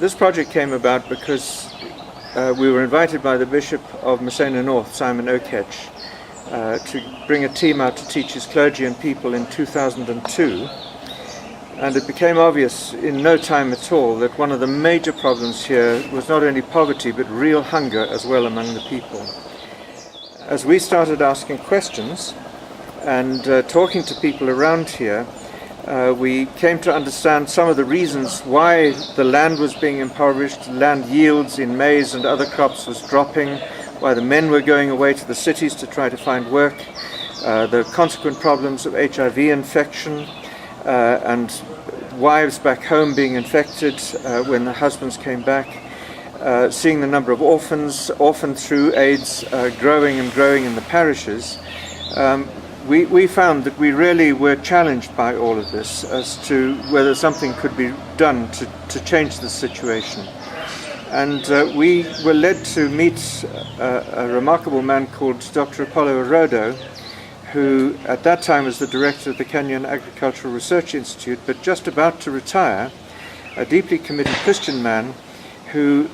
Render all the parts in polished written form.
this project came about because we were invited by the Bishop of Maseno North, Simon Oketch, to bring a team out to teach his clergy and people in 2002. And it became obvious in no time at all that one of the major problems here was not only poverty but real hunger as well among the people. As we started asking questions and talking to people around here, we came to understand some of the reasons why the land was being impoverished, land yields in maize and other crops was dropping, why the men were going away to the cities to try to find work, the consequent problems of HIV infection, and wives back home being infected when the husbands came back, seeing the number of orphans, orphaned through AIDS, growing and growing in the parishes. We found that we really were challenged by all of this as to whether something could be done to change the situation. And we were led to meet a remarkable man called Dr. Apollo Orodo, who at that time was the director of the Kenyan Agricultural Research Institute, but just about to retire, a deeply committed Christian man who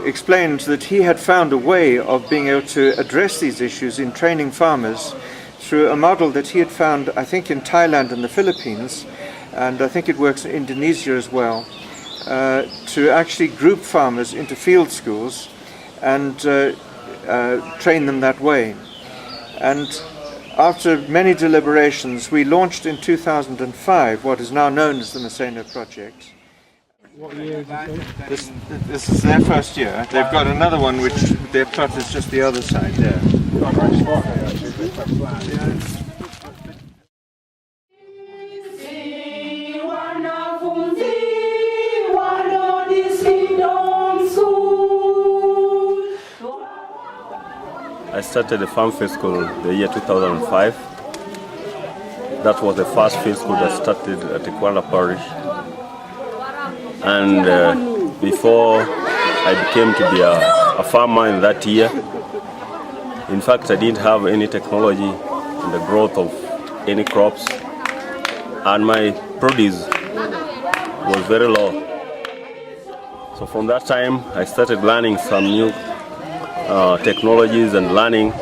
explained that he had found a way of being able to address these issues in training farmers through a model that he had found, I think, in Thailand and the Philippines, and I think it works in Indonesia as well, to actually group farmers into field schools and train them that way. And after many deliberations, we launched in 2005 what is now known as the Maseno project. What year is this? This is their first year. They've got another one which their plot is just the other side there. I started the farm field school the year 2005. That was the first field school that started at the Kwala parish. And before I became to be a farmer in that year, in fact I didn't have any technology in the growth of any crops, and my produce was very low. So from that time I started learning some new technologies and learning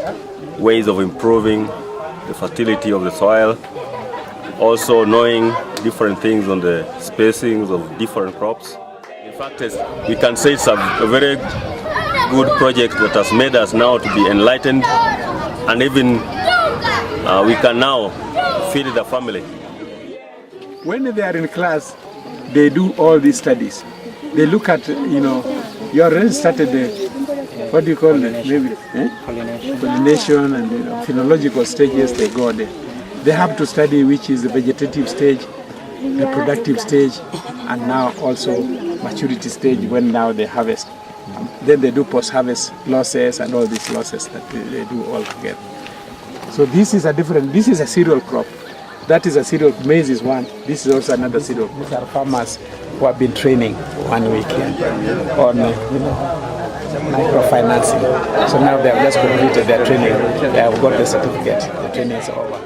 ways of improving the fertility of the soil, also knowing different things on the spacings of different crops. In fact, we can say it's a very good project that has made us now to be enlightened, and even we can now feed the family. When they are in class, they do all these studies. They look at, you already started the, what do you call it? Maybe pollination and phenological stages. They go there. They have to study which is the vegetative stage, the productive stage, and now also maturity stage when now they harvest. Then they do post-harvest losses and all these losses that they do all together. So this is a cereal crop. That is a cereal, maize is one. This is also another cereal. These are farmers who have been training 1 week on microfinancing. So now they have just completed their training. They have got the certificate. The training is over.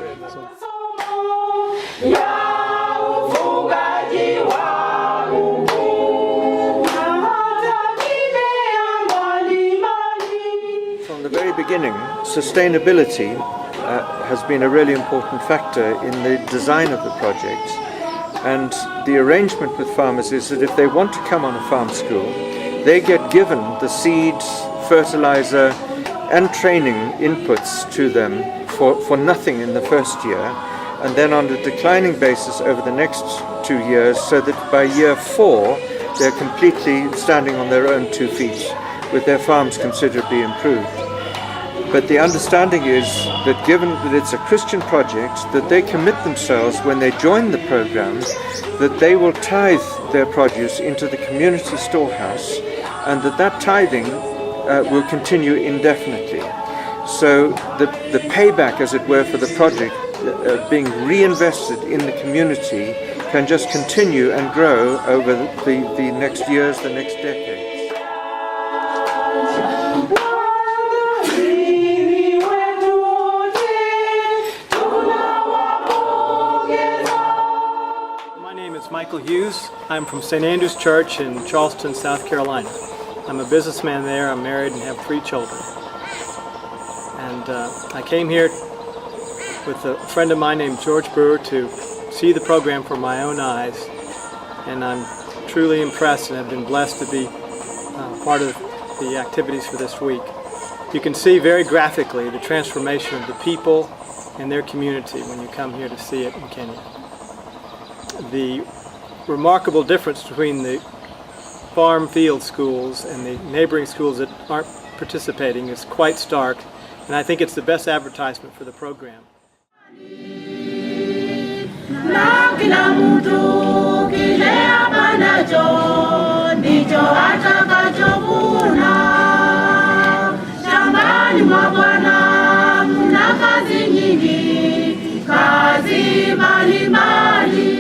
From the very beginning, sustainability has been a really important factor in the design of the project. And the arrangement with farmers is that if they want to come on a farm school, they get given the seeds, fertilizer and training inputs to them for nothing in the first year, and then on a declining basis over the next 2 years, so that by year 4 they're completely standing on their own 2 feet with their farms considerably improved. But the understanding is that given that it's a Christian project, that they commit themselves when they join the program that they will tithe their produce into the community storehouse, and that tithing will continue indefinitely. So the payback, as it were, for the project being reinvested in the community can just continue and grow over the next years, the next decades. Michael Hughes. I'm from St. Andrew's Church in Charleston, South Carolina. I'm a businessman there. I'm married and have 3 children. And I came here with a friend of mine named George Brewer to see the program for my own eyes. And I'm truly impressed and have been blessed to be part of the activities for this week. You can see very graphically the transformation of the people and their community when you come here to see it in Kenya. The remarkable difference between the farm field schools and the neighboring schools that aren't participating is quite stark, and I think it's the best advertisement for the program. Kazi mbalimbali